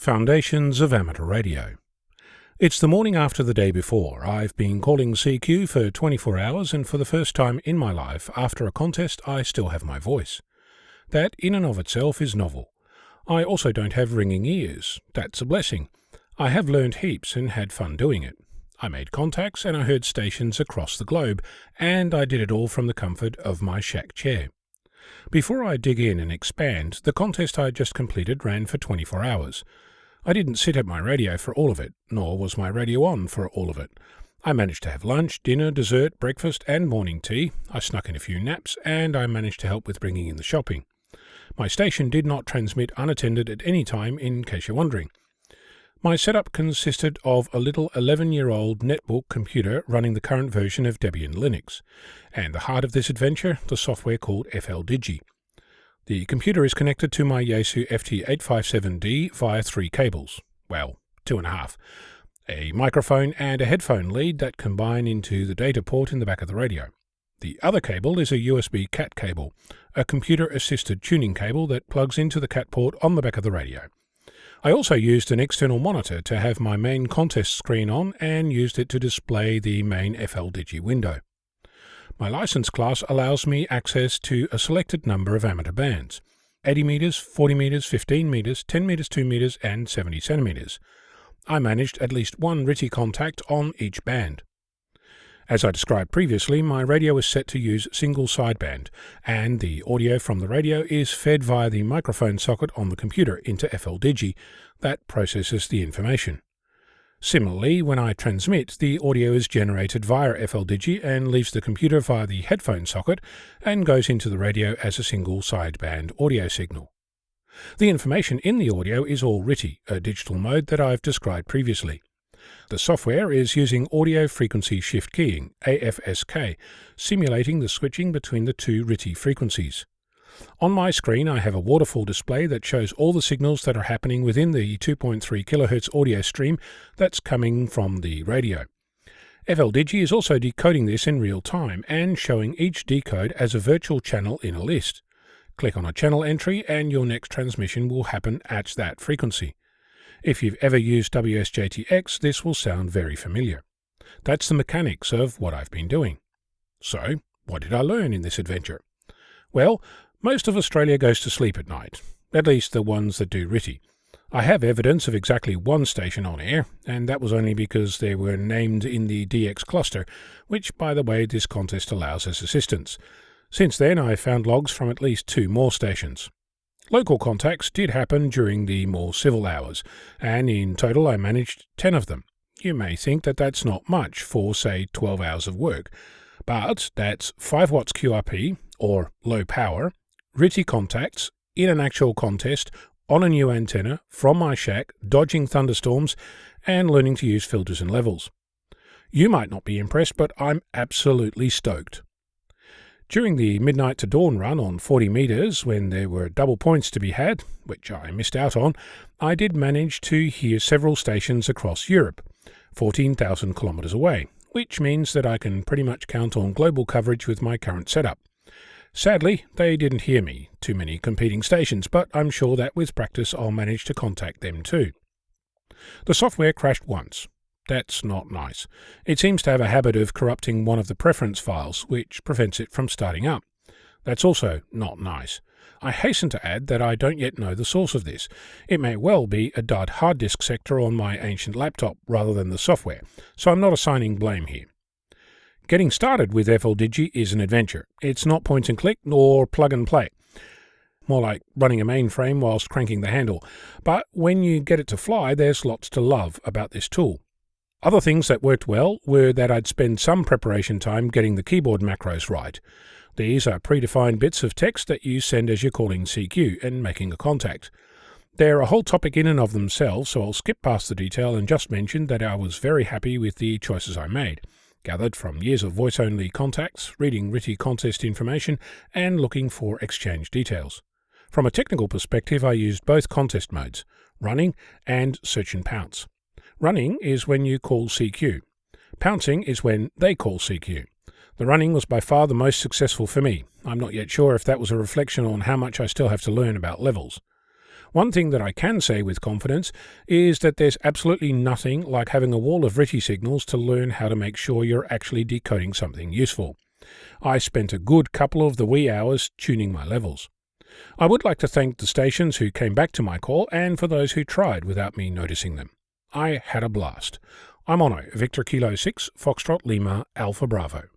Foundations of Amateur Radio. It's the morning after the day before. I've been calling CQ for 24 hours, and for the first time in my life, after a contest, I still have my voice. That, in and of itself, is novel. I also don't have ringing ears. That's a blessing. I have learned heaps and had fun doing it. I made contacts and I heard stations across the globe, and I did it all from the comfort of my shack chair. Before I dig in and expand, the contest I just completed ran for 24 hours. I didn't sit at my radio for all of it, nor was my radio on for all of it. I managed to have lunch, dinner, dessert, breakfast and morning tea. I snuck in a few naps, and I managed to help with bringing in the shopping. My station did not transmit unattended at any time, in case you're wondering. My setup consisted of a little 11-year-old netbook computer running the current version of Debian Linux, and the heart of this adventure, the software called fldigi. The computer is connected to my Yaesu FT-857d via 3 cables, well, 2.5, a microphone and a headphone lead that combine into the data port in the back of the radio. The other cable is a USB CAT cable, a computer-assisted tuning cable that plugs into the CAT port on the back of the radio. I also used an external monitor to have my main contest screen on and used it to display the main fldigi window. My license class allows me access to a selected number of amateur bands: 80 meters, 40 meters, 15 meters, 10 meters, 2 meters, and 70 centimeters. I managed at least one RTTY contact on each band. As I described previously, my radio is set to use single sideband, and the audio from the radio is fed via the microphone socket on the computer into fldigi that processes the information. Similarly, when I transmit, the audio is generated via fldigi and leaves the computer via the headphone socket and goes into the radio as a single sideband audio signal. The information in the audio is all RTTY, a digital mode that I've described previously. The software is using audio frequency shift keying, AFSK, simulating the switching between the two RTTY frequencies. On my screen I have a waterfall display that shows all the signals that are happening within the 2.3 kHz audio stream that's coming from the radio. fldigi is also decoding this in real time and showing each decode as a virtual channel in a list. Click on a channel entry and your next transmission will happen at that frequency. If you've ever used WSJTX, this will sound very familiar. That's the mechanics of what I've been doing. So, what did I learn in this adventure? Well, most of Australia goes to sleep at night, at least the ones that do RTTY. I have evidence of exactly one station on air, and that was only because they were named in the DX cluster, which, by the way, this contest allows as assistance. Since then, I found logs from at least 2 more stations. Local contacts did happen during the more civil hours, and in total I managed 10 of them. You may think that that's not much for, say, 12 hours of work, but that's 5 watts QRP, or low power, RTTY contacts, in an actual contest, on a new antenna, from my shack, dodging thunderstorms, and learning to use filters and levels. You might not be impressed, but I'm absolutely stoked. During the midnight to dawn run on 40 meters, when there were double points to be had, which I missed out on, I did manage to hear several stations across Europe, 14,000 kilometers away, which means that I can pretty much count on global coverage with my current setup. Sadly, they didn't hear me, too many competing stations, but I'm sure that with practice I'll manage to contact them too. The software crashed once. That's not nice. It seems to have a habit of corrupting one of the preference files, which prevents it from starting up. That's also not nice. I hasten to add that I don't yet know the source of this. It may well be a dud hard disk sector on my ancient laptop rather than the software, so I'm not assigning blame here. Getting started with fldigi is an adventure. It's not point and click nor plug and play. More like running a mainframe whilst cranking the handle. But when you get it to fly, there's lots to love about this tool. Other things that worked well were that I'd spend some preparation time getting the keyboard macros right. These are predefined bits of text that you send as you're calling CQ and making a contact. They're a whole topic in and of themselves, so I'll skip past the detail and just mention that I was very happy with the choices I made, gathered from years of voice-only contacts, reading RTTY contest information, and looking for exchange details. From a technical perspective, I used both contest modes, running and search and pounce. Running is when you call CQ. Pouncing is when they call CQ. The running was by far the most successful for me. I'm not yet sure if that was a reflection on how much I still have to learn about levels. One thing that I can say with confidence is that there's absolutely nothing like having a wall of RTTY signals to learn how to make sure you're actually decoding something useful. I spent a good couple of the wee hours tuning my levels. I would like to thank the stations who came back to my call and for those who tried without me noticing them. I had a blast. I'm Ono, Victor Kilo 6, Foxtrot Lima, Alpha Bravo.